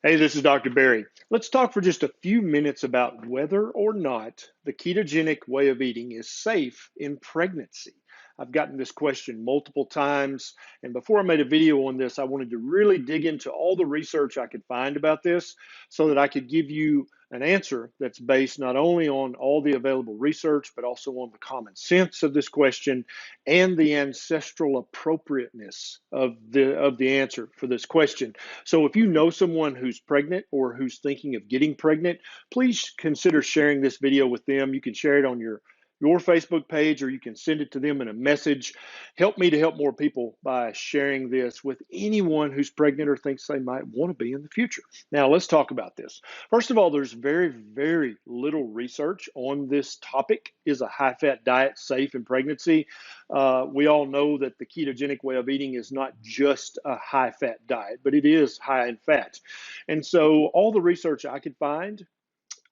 Hey, this is Dr. Barry. Let's talk for just a few minutes about whether or not the ketogenic way of eating is safe in pregnancy. I've gotten this question multiple times, and before I made a video on this, I wanted to really dig into all the research I could find about this so that I could give you an answer that's based not only on all the available research, but also on the common sense of this question and the ancestral appropriateness of the answer for this question. So if you know someone who's pregnant or who's thinking of getting pregnant, please consider sharing this video with them. You can share it on your Facebook page, or you can send it to them in a message. Help me to help more people by sharing this with anyone who's pregnant or thinks they might want to be in the future. Now, let's talk about this. First of all, there's very, very little research on this topic. Is a high-fat diet safe in pregnancy? We all know that the ketogenic way of eating is not just a high-fat diet, but it is high in fat. And so all the research I could find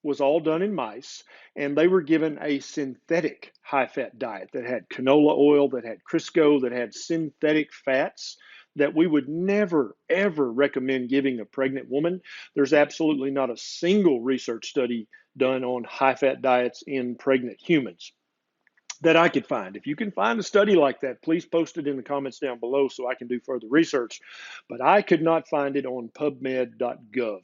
was all done in mice, and they were given a synthetic high-fat diet that had canola oil, that had Crisco, that had synthetic fats that we would never, ever recommend giving a pregnant woman. There's absolutely not a single research study done on high-fat diets in pregnant humans that I could find. If you can find a study like that, please post it in the comments down below so I can do further research. But I could not find it on pubmed.gov.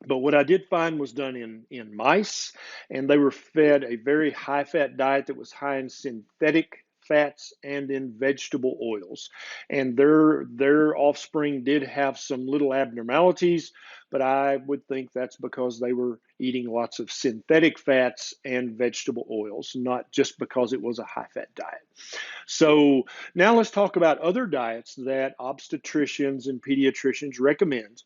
But what I did find was done in mice, and they were fed a very high-fat diet that was high in synthetic fats and in vegetable oils. And their offspring did have some little abnormalities, but I would think that's because they were eating lots of synthetic fats and vegetable oils, not just because it was a high-fat diet. So now let's talk about other diets that obstetricians and pediatricians recommend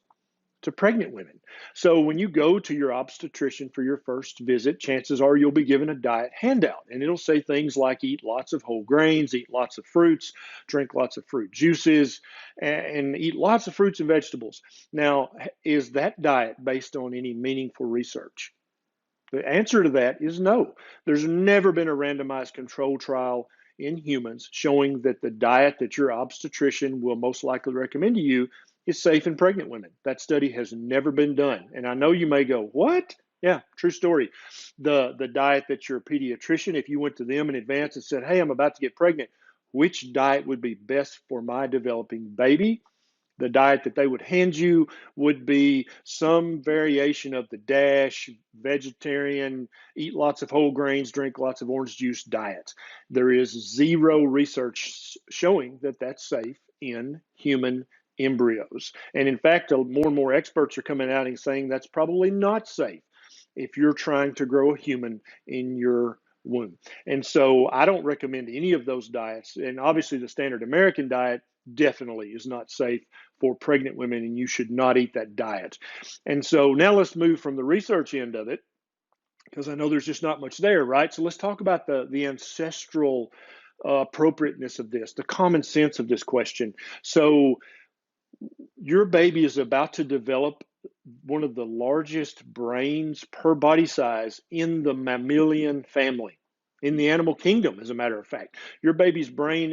to pregnant women. So when you go to your obstetrician for your first visit, chances are you'll be given a diet handout, and it'll say things like eat lots of whole grains, eat lots of fruits, drink lots of fruit juices, and eat lots of fruits and vegetables. Now, is that diet based on any meaningful research? The answer to that is no. There's never been a randomized control trial in humans showing that the diet that your obstetrician will most likely recommend to you is safe in pregnant women. That study has never been done. And I know you may go, what? Yeah, true story. The diet that your pediatrician, if you went to them in advance and said, hey, I'm about to get pregnant, which diet would be best for my developing baby? The diet that they would hand you would be some variation of the DASH, vegetarian, eat lots of whole grains, drink lots of orange juice diet. There is zero research showing that that's safe in human embryos. And in fact, more and more experts are coming out and saying that's probably not safe if you're trying to grow a human in your womb. And so I don't recommend any of those diets. And obviously the standard American diet definitely is not safe for pregnant women, and you should not eat that diet. And so now let's move from the research end of it, because I know there's just not much there, right? So let's talk about the ancestral appropriateness of this, the common sense of this question. So your baby is about to develop one of the largest brains per body size in the mammalian family, in the animal kingdom, as a matter of fact. Your baby's brain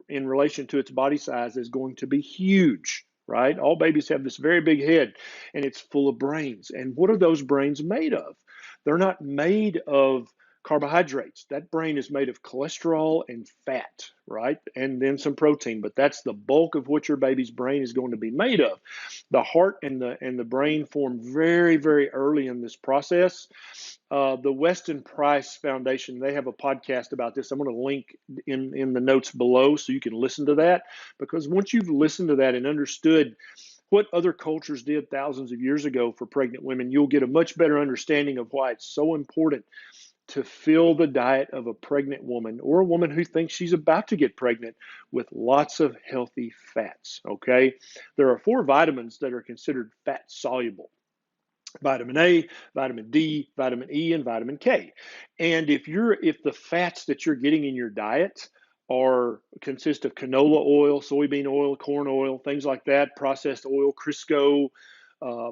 in relation to its body size is going to be huge, right? All babies have this very big head, and it's full of brains. And what are those brains made of? They're not made of carbohydrates. That brain is made of cholesterol and fat, right? And then some protein, but that's the bulk of what your baby's brain is going to be made of. The heart and the brain form very, very early in this process. The Weston Price Foundation, they have a podcast about this. I'm going to link in the notes below so you can listen to that, because once you've listened to that and understood what other cultures did thousands of years ago for pregnant women, you'll get a much better understanding of why it's so important to fill the diet of a pregnant woman or a woman who thinks she's about to get pregnant with lots of healthy fats, okay? There are 4 vitamins that are considered fat soluble: vitamin A, vitamin D, vitamin E, and vitamin K. And if the fats that you're getting in your diet consist of canola oil, soybean oil, corn oil, things like that, processed oil, Crisco,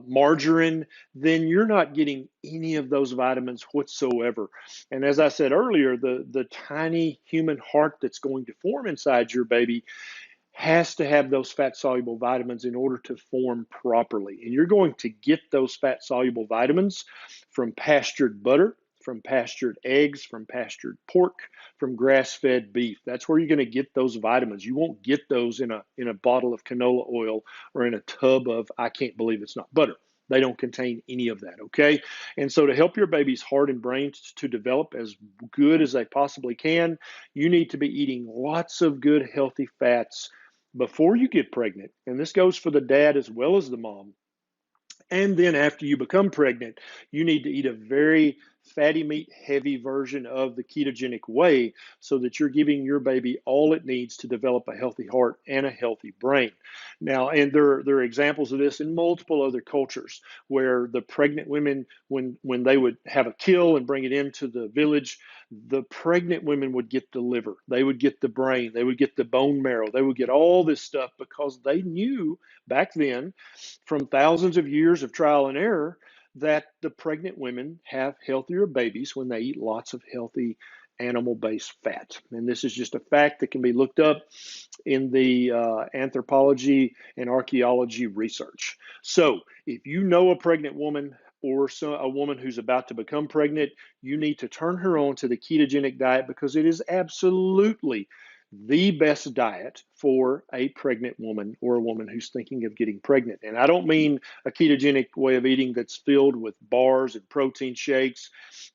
margarine, then you're not getting any of those vitamins whatsoever. And as I said earlier, the tiny human heart that's going to form inside your baby has to have those fat soluble vitamins in order to form properly. And you're going to get those fat soluble vitamins from pastured butter, from pastured eggs, from pastured pork, from grass-fed beef. That's where you're going to get those vitamins. You won't get those in a bottle of canola oil or in a tub of, I can't believe it's not butter. They don't contain any of that, okay? And so to help your baby's heart and brain to develop as good as they possibly can, you need to be eating lots of good, healthy fats before you get pregnant. And this goes for the dad as well as the mom. And then after you become pregnant, you need to eat a very fatty meat heavy version of the ketogenic way so that you're giving your baby all it needs to develop a healthy heart and a healthy brain. Now, and there are examples of this in multiple other cultures where the pregnant women, when they would have a kill and bring it into the village, the pregnant women would get the liver, they would get the brain, they would get the bone marrow, they would get all this stuff because they knew back then from thousands of years of trial and error that the pregnant women have healthier babies when they eat lots of healthy animal-based fat. And this is just a fact that can be looked up in the anthropology and archaeology research. So if you know a pregnant woman or a woman who's about to become pregnant, you need to turn her on to the ketogenic diet because it is absolutely the best diet for a pregnant woman or a woman who's thinking of getting pregnant. And I don't mean a ketogenic way of eating that's filled with bars and protein shakes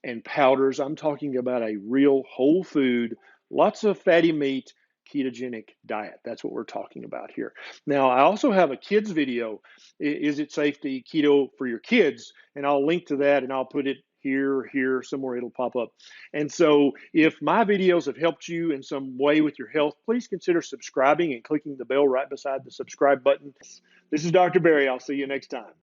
and powders. I'm talking about a real whole food, lots of fatty meat, ketogenic diet. That's what we're talking about here. Now, I also have a kids video. Is it safe to eat keto for your kids? And I'll link to that and I'll put it here, somewhere it'll pop up. And so if my videos have helped you in some way with your health, please consider subscribing and clicking the bell right beside the subscribe button. This is Dr. Barry. I'll see you next time.